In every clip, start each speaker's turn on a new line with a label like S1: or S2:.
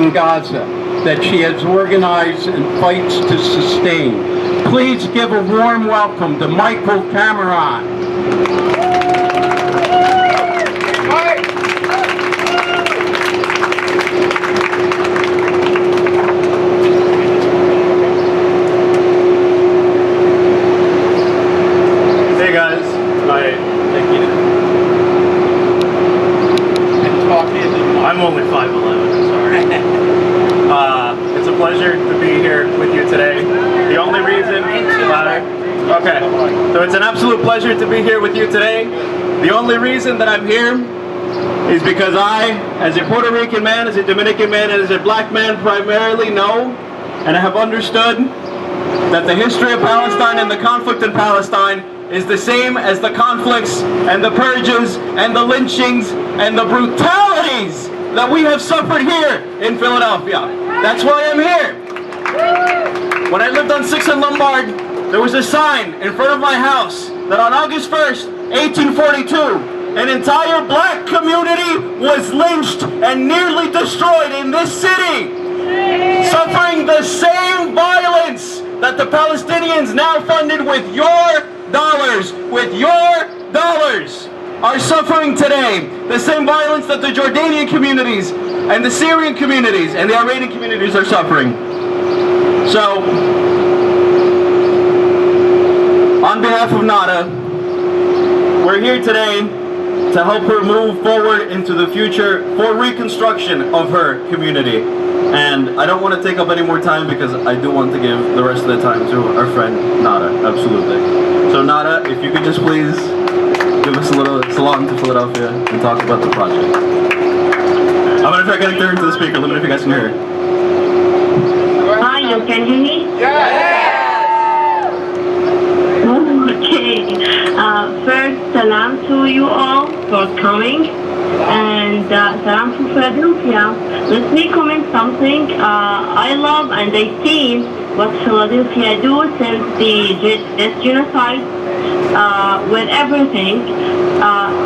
S1: in Gaza that she has organized and fights to sustain. Please give a warm welcome to Michael Cameron.
S2: Hey guys, I'm only 5'11", sorry. It's a pleasure to be here with you today. The only reason, okay, so it's an absolute pleasure to be here with you today. The only reason that I'm here is because I, as a Puerto Rican man, as a Dominican man, and as a black man primarily know, and I have understood that the history of Palestine and the conflict in Palestine is the same as the conflicts and the purges and the lynchings and the brutalities that we have suffered here in Philadelphia. That's why I'm here. When I lived on 6th and Lombard, there was a sign in front of my house that on August 1st, 1842, an entire black community was lynched and nearly destroyed in this city, suffering the same violence that the Palestinians, now funded with your dollars, are suffering today. The same violence that the Jordanian communities and the Syrian communities and the Iranian communities are suffering. So, on behalf of Nada, we're here today to help her move forward into the future for reconstruction of her community. And I don't want to take up any more time because I do want to give the rest of the time to our friend Nada, absolutely. So Nada, if you could just please give us a little salam to Philadelphia and talk about the project. I'm going to try getting through into the speaker, let me know if you guys can hear it.
S3: Hi, you can hear me?
S1: Yeah!
S3: Okay. First, salam to you all for coming. And salam to Philadelphia. Let me comment something. I love and I see what Philadelphia do since this genocide with everything.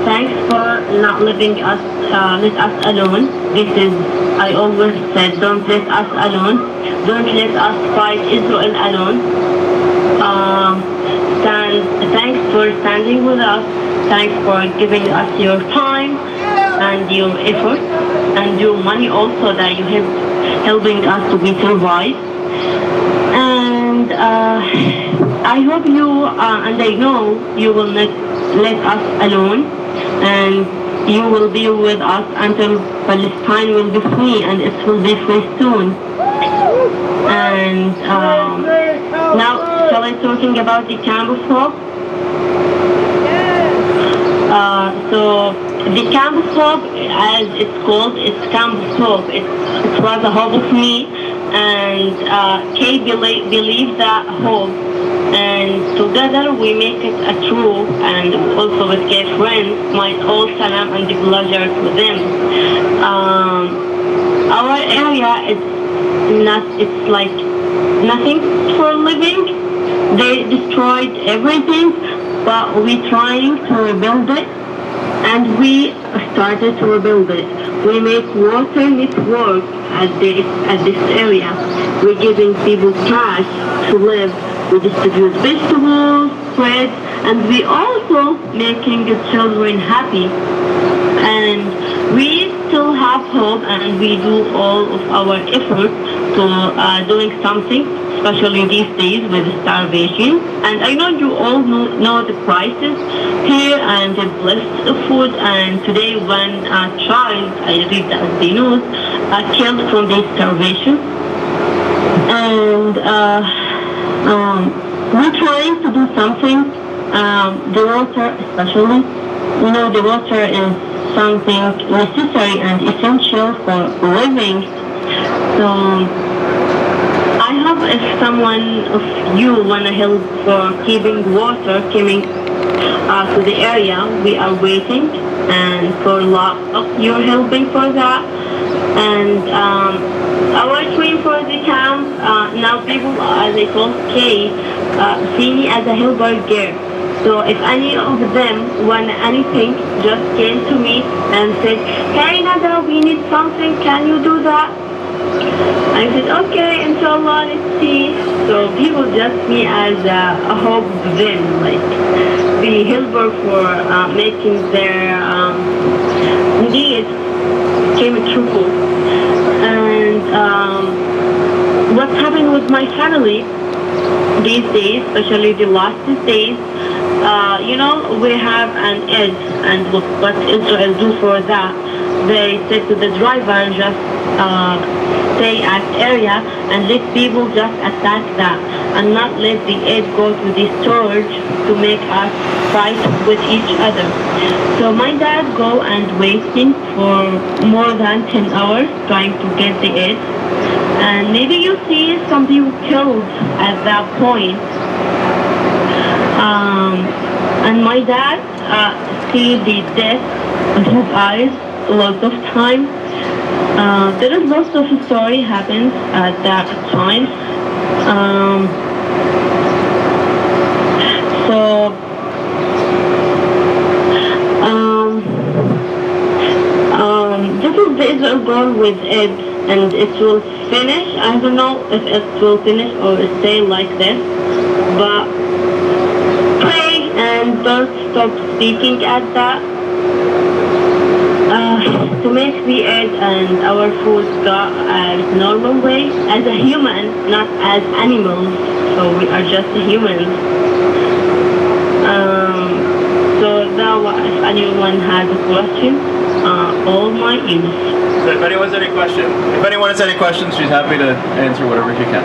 S3: Thanks for not leaving us, let us alone. This is, I always said, don't let us alone. Don't let us fight Israel alone. Thanks for standing with us. Thanks for giving us your time and your effort and your money also that you have helping us to be survived. And I hope you and I know you will not let us alone, and you will be with us until Palestine will be free, and it will be free soon. And now shall I talking about the campus hope? So the campus hope, as it's called, it's campus hope. It was a hope of me, and Kay believed that hope, and together we make it a true. And also with Kay friends, my all salam and the pleasure to them. Our area it's like nothing for living. They destroyed everything, but we're trying to rebuild it. And we started to rebuild it. We make water network at this area. We're giving people cash to live. We distribute vegetables, bread, and we also making the children happy. And we still have hope, and we do all of our effort to doing something, especially these days with starvation. And I know you all know the prices here and the blessed of food. And today one child, I read the news, killed from the starvation. And we're trying to do something. The water especially, the water is something necessary and essential for living. So I hope if someone of you want to help for keeping water coming to the area, we are waiting, and for a lot of you helping for that. And our dream for the camp, now people, as I told Kay, see me as a helper girl. So if any of them want anything, just came to me and said, hey Nada, we need something, can you do that? I said, okay, inshallah, let's see. So people just me as a hope to them, like the helper for making their needs came true. And what's happened with my family these days, especially the last days, we have an Eid, and what Israel do for that? They say to the driver, just stay at area and let people just attack that, and not let the Eid go to the storage to make us fight with each other. So my dad go and waiting for more than 10 hours trying to get the Eid. And maybe you see some people killed at that point. And my dad see the death in his eyes a lot of time. There is lots of story happens at that time. This is the Israel goal with it, and it will finish. I don't know if it will finish or stay like this, but pray and don't stop speaking at that. To make the Eid and our food go as normal way, as a human, not as animals. So we are just humans. So now, if anyone has a question, all my ears.
S2: So if anyone has any questions, she's happy to answer whatever she can.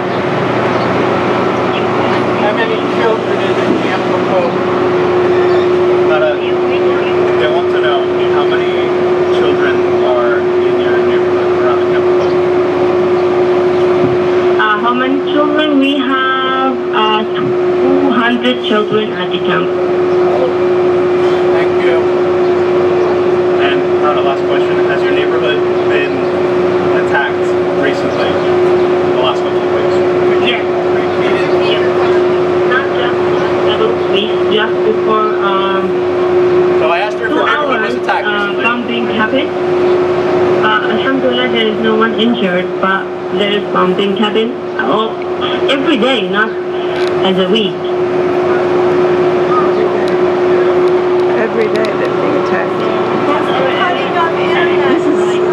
S1: How many children is in Camp Hope?
S2: They want to know how many children are in your neighborhood around the Camp Hope.
S3: How many children? We have 200 children at the camp.
S1: Thank you.
S2: And the last question, has your neighborhood been attacked recently, the last couple of weeks?
S3: Yes. Not just several weeks, just before
S2: So I asked her if her neighborhood was attacked recently.
S3: bombing happened. Alhamdulillah, there is no one injured, but there is bombing happened every day, not as a week.
S4: Every day they're being attacked.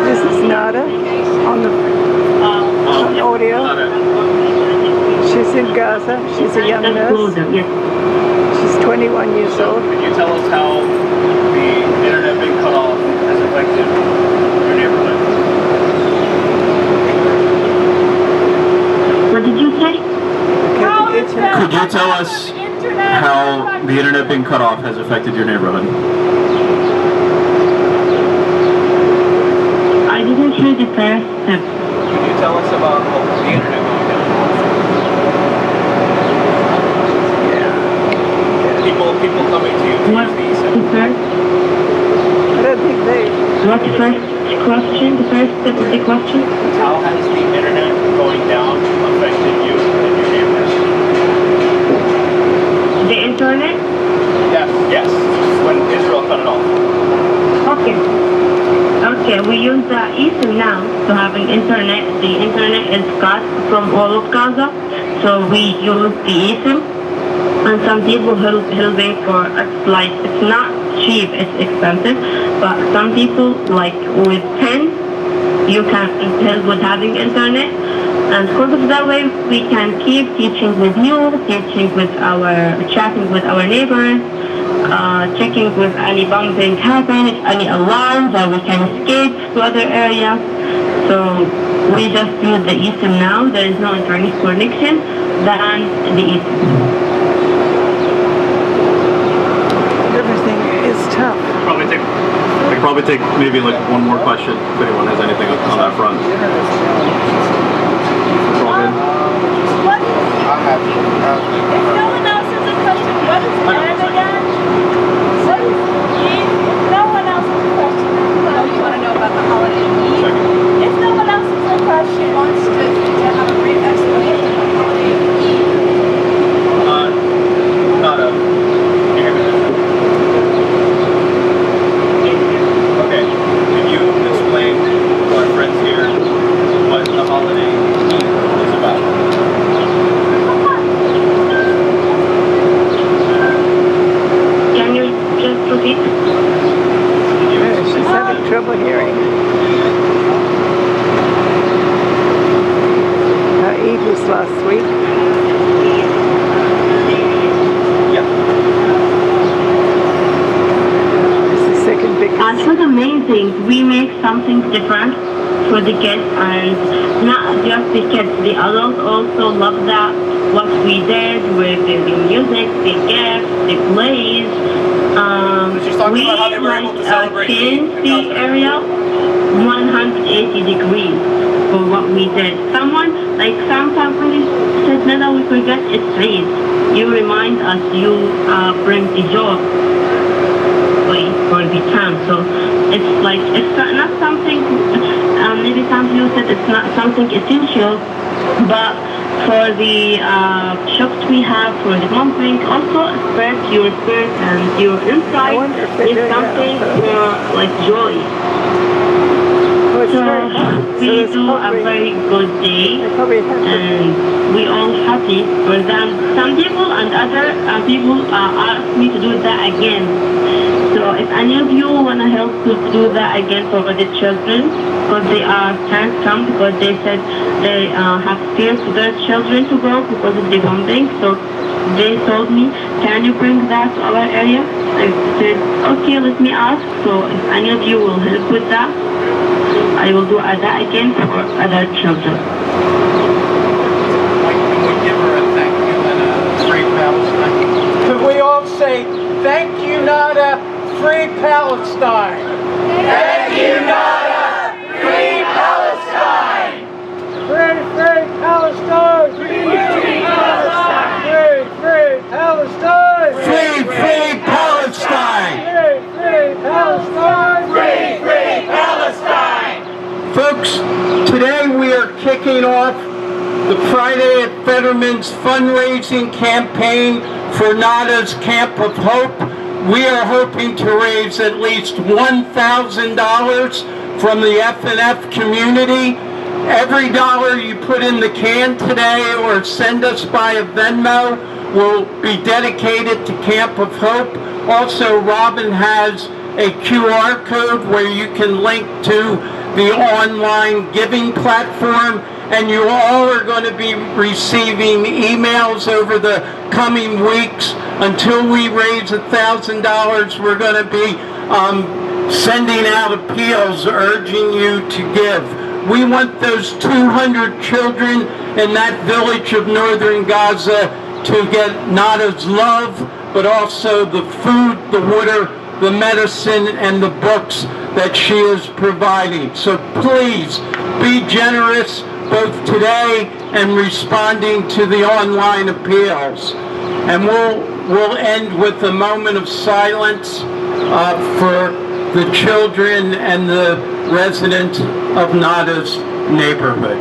S4: This is Nada on the audio. She's in Gaza. She's a young nurse.
S3: Yes.
S4: She's 21 years
S2: So
S4: old.
S2: can you tell us how the internet being cut off has affected your neighborhood?
S3: What did you say?
S2: Could you tell us how the internet being cut off has affected your neighborhood?
S3: I didn't hear the first step.
S2: Can you tell us about the internet going down? People coming to you to
S3: What
S2: use the
S3: the
S2: e-center.
S3: first?
S4: I don't think they.
S3: What first question? The first step of the question?
S2: How has the internet going down affected you and your neighbors?
S3: The internet?
S2: Yes. When Israel cut it off.
S3: Okay, we use the eSIM now to having internet. The internet is cut from all of Gaza, so we use the eSIM. And some people helping for us, like it's not cheap, it's expensive, but some people like with pen, you can help with having internet. And because of that way, we can keep teaching with you, chatting with our neighbors, checking with any bombing happen, any alarms, or we can escape to other areas. So we just use the eSIM now. There is no internet connection than the eSIM.
S4: Everything is tough.
S2: We could probably take maybe like one more question if anyone has anything on that front. It's all good.
S5: If no one else has a question, what is Aaron again? No one else has a question. Oh, you want to know about the holiday Eve? If no one else has a question, wants to have a brief explanation of the holiday Eve.
S2: Not a. Can you hear me? Okay. Can you explain to our friends here what
S3: something different for the kids, and not just the kids, the adults also love that, what we did with the music, the gifts, the plays.
S2: She's talking about how they were able to celebrate
S3: changed the area 180 degrees for what we did. Someone, like some companies said, no, we forget it's race. You remind us, you bring the job for the camp. So it's like, it's not something, maybe some people said it's not something essential, but for the shops we have, for the pumping, also spread your spirit and your insight is something like joy. So we do a very good day, and we all happy for them. Some people and other people ask me to do that again. So if any of you want to help to do that again for the children, because they can't come because they said they have fear for their children to go because of the bombing. So they told me, can you bring that to our area? I said, okay, let me ask. So if any of you will help with that, I will do that again for other children.
S1: Can we give her a thank you and a free Palestine? Could we all say, thank you, Nada, free Palestine? Thank you, Nada, free Palestine!
S4: Free, free Palestine! Free, free Palestine! Free, free Palestine!
S1: Free, free Palestine!
S4: Free, free Palestine!
S1: Free, free Palestine! Folks, today we are kicking off the Friday at Fetterman's fundraising campaign for Nada's Camp of Hope. We are hoping to raise at least $1,000 from the F&F community. Every dollar you put in the can today or send us by a Venmo will be dedicated to Camp of Hope. Also, Robin has a QR code where you can link to the online giving platform, and you all are going to be receiving emails over the coming weeks. Until we raise $1,000, we're going to be sending out appeals urging you to give. We want those 200 children in that village of northern Gaza to get Nada's love, but also the food, the water, the medicine, and the books that she is providing. So please be generous both today and responding to the online appeals. And we'll end with a moment of silence for the children and the residents of Nada's neighborhood.